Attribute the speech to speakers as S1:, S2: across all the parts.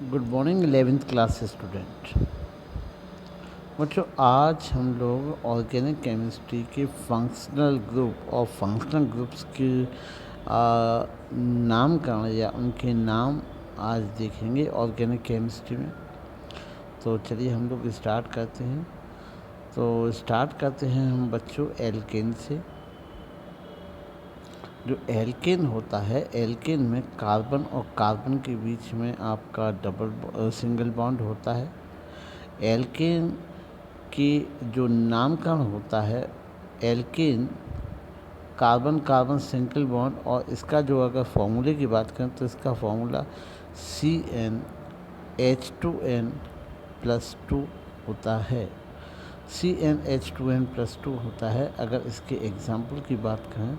S1: Good morning 11th class student. बच्चों, आज हम लोग ऑर्गेनिक केमिस्ट्री के फंक्शनल ग्रुप और फंक्शनल ग्रुप्स के नामकरण या उनके नाम आज देखेंगे ऑर्गेनिक केमिस्ट्री में। तो चलिए हम लोग स्टार्ट करते हैं। तो स्टार्ट करते हैं हम बच्चों एल्केन से। जो एल्केन होता है, एल्केन में कार्बन और कार्बन के बीच में आपका सिंगल बॉन्ड होता है। एल्केन की जो नामकरण होता है, alkane carbon carbon single bond, और इसका जो अगर फॉर्मूले की बात करें तो इसका फॉर्मूला CnH2n+2 होता है। CnH2n+2 होता है। अगर इसके एग्जाम्पल की बात करें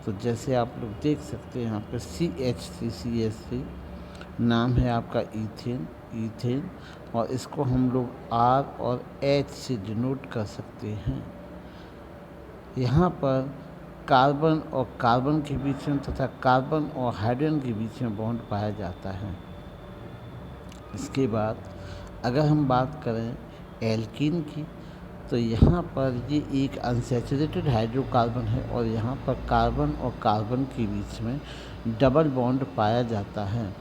S1: तो जैसे आप लोग देख सकते हैं यहाँ पे CH3CH3 नाम है आपका ईथेन, और इसको हम लोग R और H से डिनोट कर सकते हैं। यहाँ पर कार्बन और कार्बन के बीच में तथा कार्बन और हाइड्रोजन के बीच में बॉन्ड पाया जाता है। इसके बाद अगर हम बात करें एल्कीन की, तो यहाँ पर ये एक अनसैचुरेटेड हाइड्रोकार्बन है और यहाँ पर कार्बन और कार्बन के बीच में डबल बॉन्ड पाया जाता है।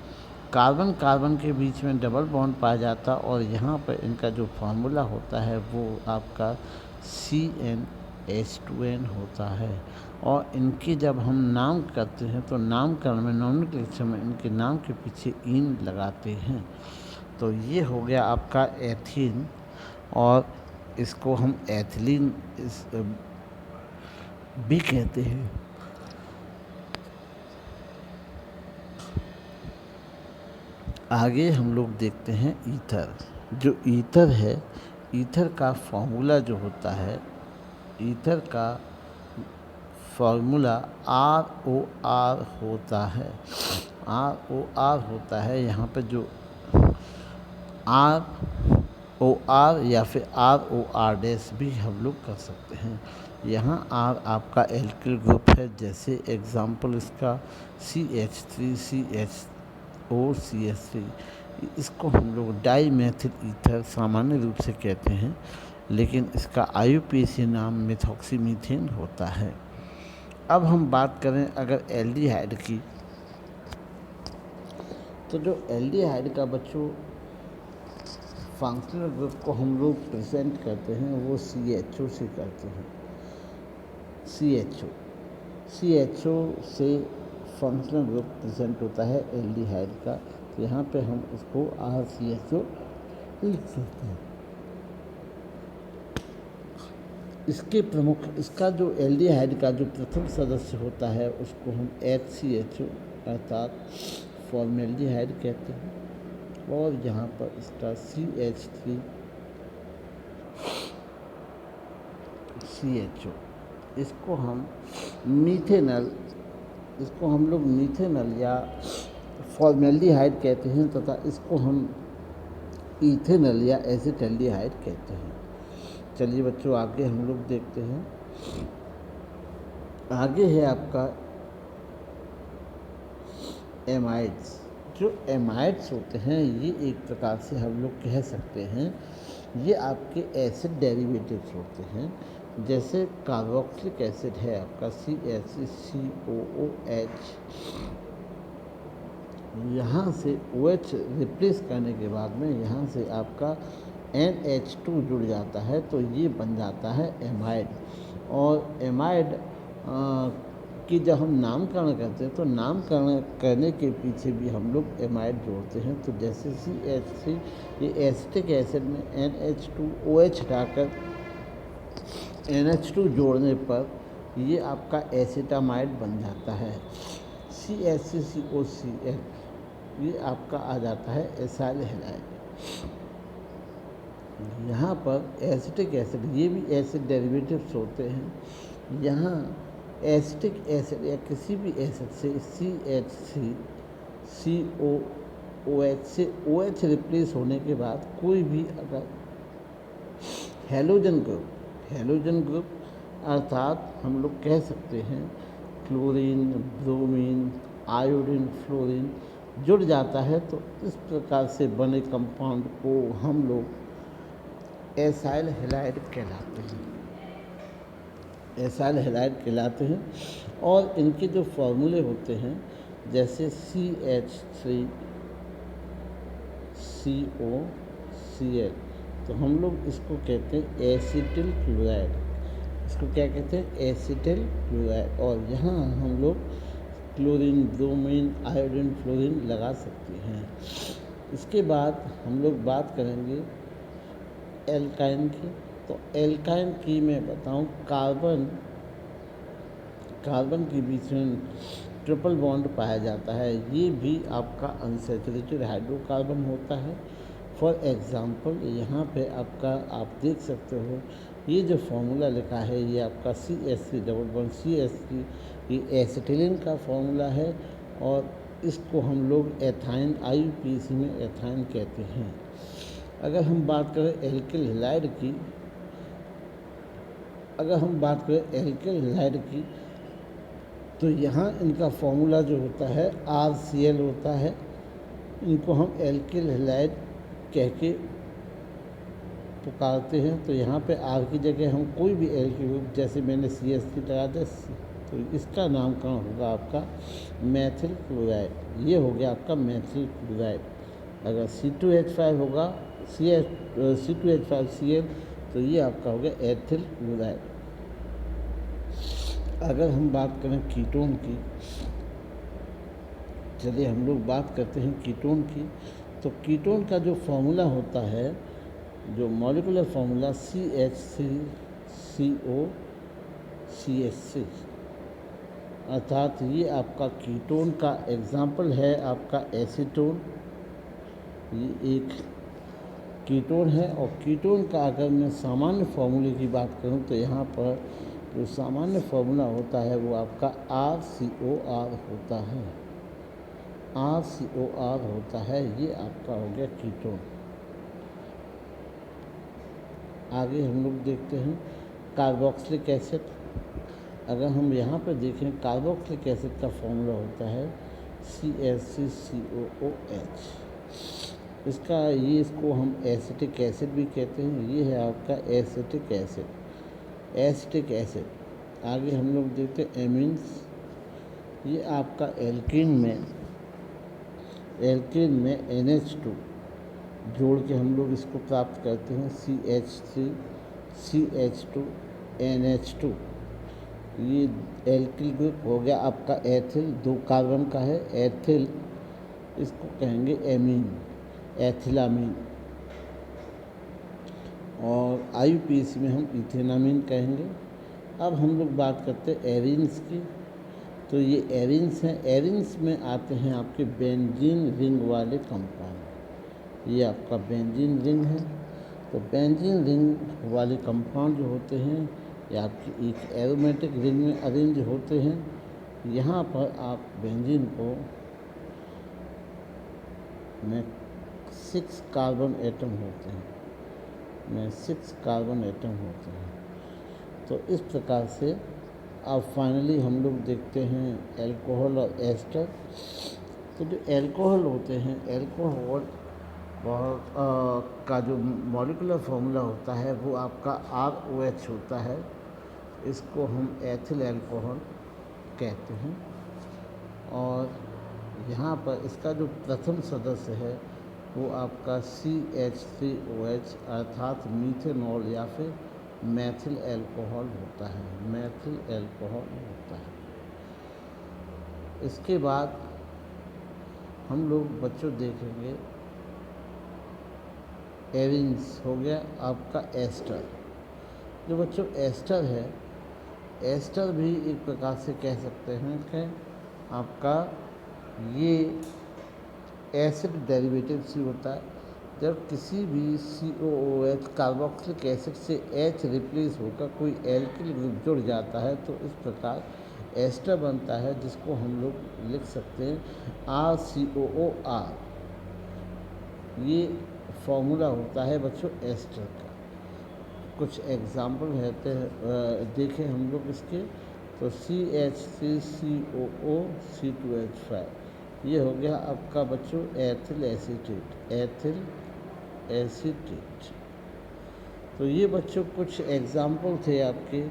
S1: कार्बन कार्बन के बीच में डबल बॉन्ड पाया जाता है और यहाँ पर इनका जो फार्मूला होता है वो आपका CnH2n होता है। और इनके जब हम नाम करते हैं तो नामकरण में नॉमेनक्लेचर में इनके नाम के पीछे इन लगाते हैं। तो ये हो गया आपका एथीन, और इसको हम एथिलीन भी कहते हैं। आगे हम लोग देखते हैं ईथर। जो ईथर है, ईथर का फॉर्मूला जो होता है, ईथर का फॉर्मूला ROR होता है। ROR होता है। यहाँ पे जो ROR या फिर ROR- भी हम लोग कर सकते हैं। यहाँ R आपका एल्किल ग्रुप है, जैसे एग्जाम्पल इसका CH3CHOCH3। इसको हम लोग डाई मेथिल ईथर सामान्य रूप से कहते हैं, लेकिन इसका IUPAC नाम मेथॉक्सीमीथेन होता है। अब हम बात करें अगर एल्डिहाइड की, तो जो एल्डिहाइड का बच्चों फंक्शनल ग्रुप को हम लोग प्रेजेंट करते हैं वो CHO से करते हैं। CHO से फंक्शनल ग्रुप प्रेजेंट होता है एल्डिहाइड का। तो यहाँ पे हम उसको RCHO लिख सकते हैं। इसका जो एल्डिहाइड का जो प्रथम सदस्य होता है उसको हम HCHO अर्थात फॉर्मेल्डिहाइड कहते हैं। और यहाँ पर इसका CH3CHO, इसको हम लोग मीथेनल या फॉर्मेल्डिहाइड कहते हैं, तथा इसको हम इथेनल या एसिटल्डिहाइड कहते हैं। चलिए बच्चों, आगे हम लोग देखते हैं। आगे है आपका एमाइड्स। जो एमाइड्स होते हैं ये एक प्रकार से हम लोग कह सकते हैं ये आपके एसिड डेरिवेटिव्स होते हैं। जैसे कार्बोक्सिलिक एसिड है आपका CH3COOH, यहाँ से OH रिप्लेस करने के बाद में यहाँ से आपका NH2 जुड़ जाता है, तो ये बन जाता है एमाइड। और एमाइड कि जब हम नामकरण करते हैं तो नामकरण करने के पीछे भी हम लोग एमाइड जोड़ते हैं। तो जैसे CH3, ये एसिटिक एसिड में NH2OH हटाकर NH2 जोड़ने पर ये आपका एसिटामाइड बन जाता है। CH3COCl, ये आपका आ जाता है एसाइल हैलाइड। यहाँ पर एसिटिक एसिड, ये भी एसिड डेरिवेटिव्स होते हैं। यहाँ एसिटिक एसिड या किसी भी एसिड से CH3COOH से OH रिप्लेस होने के बाद कोई भी अगर हैलोजन ग्रुप अर्थात हम लोग कह सकते हैं क्लोरीन, ब्रोमीन, आयोडीन, फ्लोरीन, जुड़ जाता है, तो इस प्रकार से बने कंपाउंड को हम लोग एसाइल हैलाइड कहलाते हैं, एसाइल हैलाइड कहलाते हैं। और इनके जो फॉर्मूले होते हैं, जैसे CH3COCl, तो हम लोग इसको कहते हैं एसिटिल क्लोराइड, इसको क्या कहते हैं, एसिटिल क्लोराइड। और यहाँ हम लोग क्लोरीन, ब्रोमीन, आयोडीन, फ्लोरीन लगा सकते हैं। इसके बाद हम लोग बात करेंगे एल्काइन की। तो एल्काइन की मैं बताऊं, कार्बन के बीच में ट्रिपल बॉन्ड पाया जाता है, ये भी आपका अनसैचुरेटेड हाइड्रोकार्बन होता है। फॉर एग्ज़ाम्पल यहाँ पे आपका आप देख सकते हो, ये जो फॉर्मूला लिखा है ये आपका CH3 ये एसिटिलीन का फॉर्मूला है, और इसको हम लोग एथाइन, IUPAC में एथाइन कहते हैं। अगर हम बात करें एल्किल हैलाइड की, तो यहाँ इनका फॉर्मूला जो होता है RCl होता है। इनको हम एल्किल हैलाइड कह के पुकारते हैं। तो यहाँ पे R की जगह हम कोई भी एल्किल ग्रुप, जैसे मैंने CH3 लगा दिया, तो इसका नामकरण होगा आपका मैथिल क्लोराइड। ये हो गया आपका मैथिल क्लोराइड। अगर C2H5 होगा, C2H5Cl, तो ये आपका हो गया एथिल क्लोराइड। अगर हम बात करें कीटोन की, चलिए हम लोग बात करते हैं कीटोन की। तो कीटोन का जो फॉर्मूला होता है, जो मॉलिकुलर फॉर्मूला CH3COCH6, अर्थात ये आपका कीटोन का एग्जाम्पल है आपका एसीटोन। ये एक कीटोन है। और कीटोन का अगर मैं सामान्य फॉर्मूले की बात करूं, तो यहाँ पर जो सामान्य फॉर्मूला होता है वो आपका RCOR होता है, RCOR होता है। ये आपका हो गया कीटोन। आगे हम लोग देखते हैं कार्बोक्सिलिक एसिड। अगर हम यहाँ पर देखें, कार्बोक्सिलिक एसिड का फॉर्मूला होता है CH3COOH। इसको हम एसिटिक एसिड भी कहते हैं। ये है आपका एसिटिक एसिड। आगे हम लोग देखते हैं एमीन्स। ये आपका एल्कीन में NH2 जोड़ के हम लोग इसको प्राप्त करते हैं CH3CH2NH2। ये एल्किल ग्रुप हो गया आपका एथिल, 2 कार्बन का है एथिल, इसको कहेंगे एमीन, एथिलामीन। और IUPAC में हम इथेनामीन कहेंगे। अब हम लोग बात करते हैं एरिन्स की। तो ये एरिन्स हैं। एरिन्स में आते हैं आपके बेंजीन रिंग वाले कंपाउंड। ये आपका बेंजीन रिंग है। तो बेंजीन रिंग वाले कंपाउंड जो होते हैं, ये आपकी एक एरोमेटिक रिंग में अरेंज होते हैं। यहाँ पर आप बेंजीन को में 6 कार्बन एटम होते हैं, तो इस प्रकार से अब फाइनली हम लोग देखते हैं अल्कोहल और एस्टर। तो जो अल्कोहल होते हैं, अल्कोहल का जो मॉलिकुलर फॉर्मूला होता है वो आपका ROH होता है। इसको हम एथिल अल्कोहल कहते हैं। और यहाँ पर इसका जो प्रथम सदस्य है वो आपका CH3OH अर्थात मीथेनॉल या फिर मैथिल अल्कोहल होता है। इसके बाद हम लोग बच्चों देखेंगे एरिन्स हो गया आपका एस्टर। जो बच्चों एस्टर है, एस्टर भी एक प्रकार से कह सकते हैं कि आपका ये एसिड डेरिवेटिव से होता है। जब किसी भी COOH कार्बोक्सिलिक एसिड से H रिप्लेस होकर कोई एल्किल ग्रुप जुड़ जाता है, तो इस प्रकार एस्टर बनता है, जिसको हम लोग लिख सकते हैं RCOOR। ये फॉर्मूला होता है बच्चों एस्टर का। कुछ एग्जाम्पल रहते हैं, देखें हम लोग इसके। तो CH3COO C2H5, ये हो गया आपका बच्चों एथिल एसीटेट, एथिल एसीटेट। तो ये बच्चों कुछ एग्जाम्पल थे आपके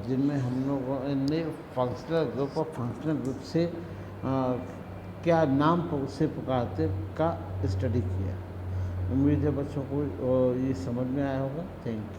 S1: जिनमें हम लोगों ने फंक्शनल ग्रुप और फंक्शनल ग्रुप से क्या नाम से पुकारते का स्टडी किया। उम्मीद है बच्चों को ये समझ में आया होगा। Thank you.